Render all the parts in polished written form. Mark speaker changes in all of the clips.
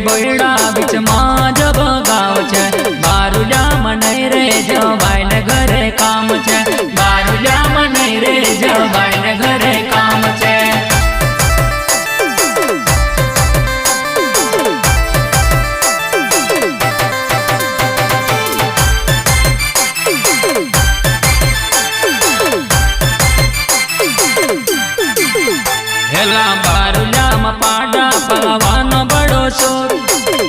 Speaker 1: बोयड़ा बीच माँ जब गाँव छे। बारुला मनाई रे जवाई ने घरे काम छे। बारुला मनाई रे जवाई ने घरे काम छे। हेला बारुला में पाड़ा पलवानो बड़ो शोर।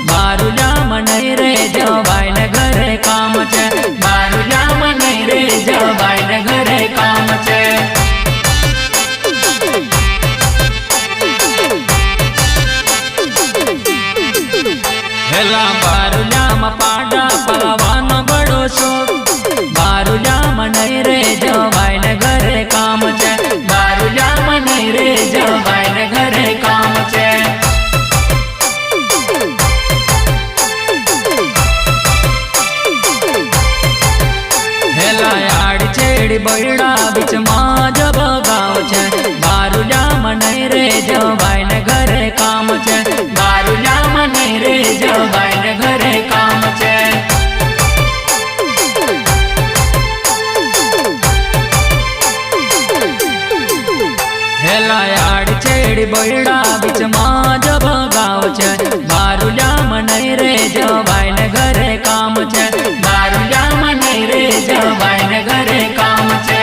Speaker 1: बारुला मनाई रे जवाई ने घरे काम छे। बारुला मनाई रे जवाई ने घरे काम छे। हेला बारुला में पाड़ा पलवानो बड़ो शोर। बारुला मनाई रे जवाई ने घरे काम छे। बारुला मनाई रे जवाई ने घरे काम छे। हेला आड़ी छेड़ी बोयड़ा बीच माँ जब गाँव छे। बारुला मनाई रे जवाई ने घरे काम छे। बारुला मनाई रे जवाई ने घरे काम छे। हेला आड़ी छेड़ी बोयड़ा बीच माँ जब गाँव छे। बारुला मनाई रे जवाई ने घरे काम छे। बारुला मनाई रे जवाई ने घरे काम छे।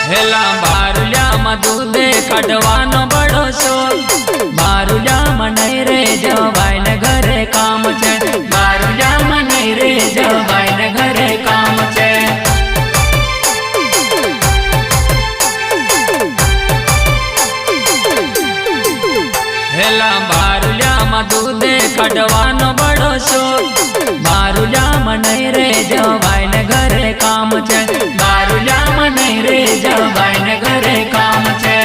Speaker 1: हेला बारुला में दूधे कटवानो बड़ो शोर। बारुला मनाई रे जवाई ने घरे काम छे। बारुला मनाई रे जवाई ने घरे काम छे। हेला बारुला में दूधे कटवानो बड़ो शोर। बारुला मनाई रे जवाई ने घरे काम छे। बारुला मनाई रे जवाई ने घरे काम छे।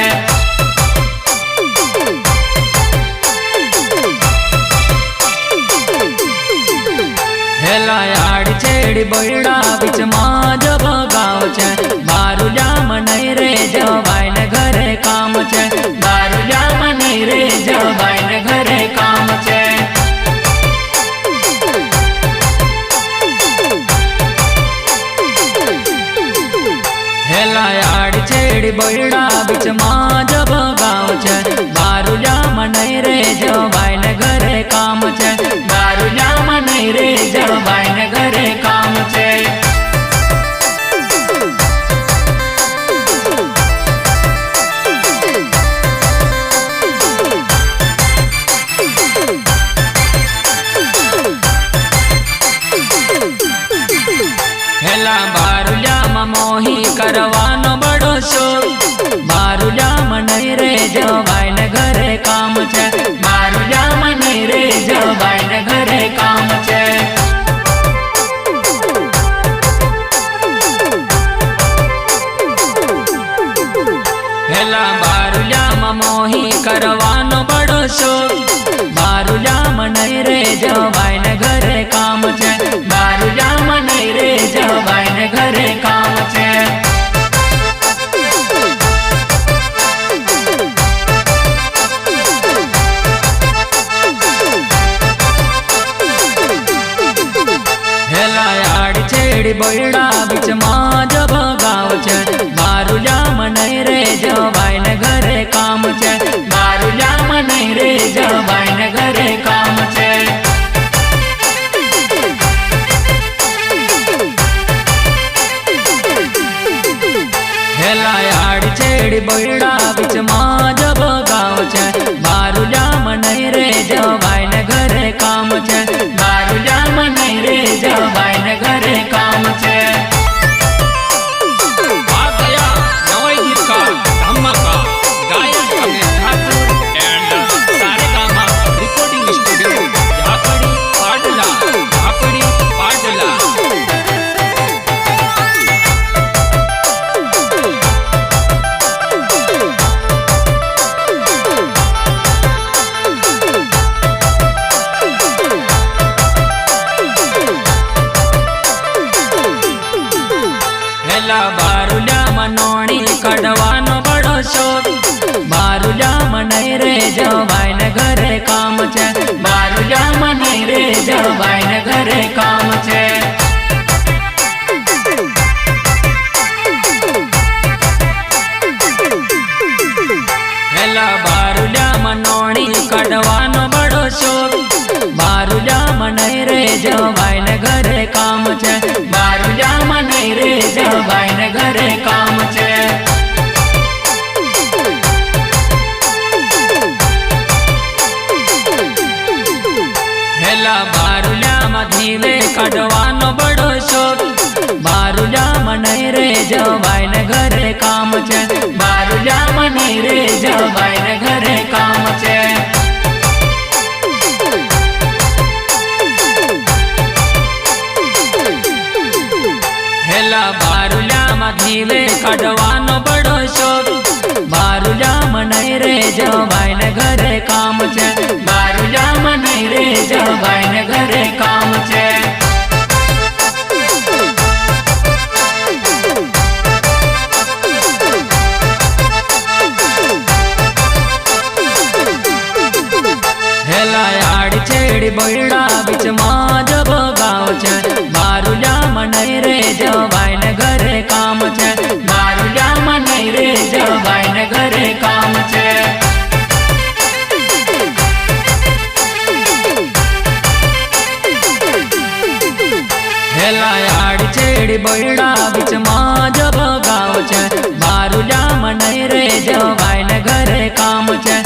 Speaker 1: हेला आड़ी छेड़ी बोयड़ा बीच माँ जब गाँव छे। बारुला मनाई रे जवाई ने घरे काम छे। बारुला मनाई रे जवाई ने घरे काम छे। हेला आड़ी छेड़ी बोयड़ा बीच माँ जब गाँव छे। बारुला मनाई रे जवाई ने घरे काम छे। बारुला मनाई रे जवाई ने घरे काम छे। हेला बारुला में मोही करवानो बड़ो शोर। बारुला मनाई रे जवाई ने घरे काम छे। बारुला मनाई रे जवाई ने घरे काम छे। हेला बारुला में मोही करवानो बड़ो शोर। बारुला मनाई रे जवाई ने घरे काम छे। बारुला मनाई रे जवाई ने घरे काम छे। हेला आड़ी छेड़ी बोयड़ा बीच माँ जब गाँव छे। बारुला मनाई रे जवाई ने घरे काम छे। बारुला मनाई रे जवाई ने घरे काम छे। हेला आड़ी छेड़ी बोयड़ा बीच माँ जब गाँव छे। बारुला मनाई रे जवाई ने घरे काम छे। बारुला मनाई रे जवाई ने घरे काम छे। नहीं रे जवाई ने घरे काम छे बारुजा में नहीं रे जवाई ने घरे काम छे। हेला बारुजा में नोणी कढ़वानो बड़ो शोक बारुजा में नहीं रे जवाई ने घरे काम छे बारुजा में नहीं रे जवाई ने घरे काम छे। हेला बारुजा में धीवे कढ़वानो बड़ो शोक बारुजा में नहीं रे जवाई ने घरे काम छे बारुजा में नहीं रे जवाई ने घरे काम छे। हेला बारुजा में धीवे कढ़वानो बड़ो शोक बारुजा में नहीं रे जवाई ने घरे काम छे बारुजा में नहीं रे जवाई ने घरे काम छे। हेला आड़ छेड़ी बड़ा बीच मां जब गाँव छे बारुजा में नहीं रे जवाई ने घरे काम छे बारुजा में नहीं रे जवाई ने घरे काम छे। हेला आड़ छेड़ी बड़ा बीच मां जब गाँव छे बारुजा में नहीं रे जवाई ने घरे काम छे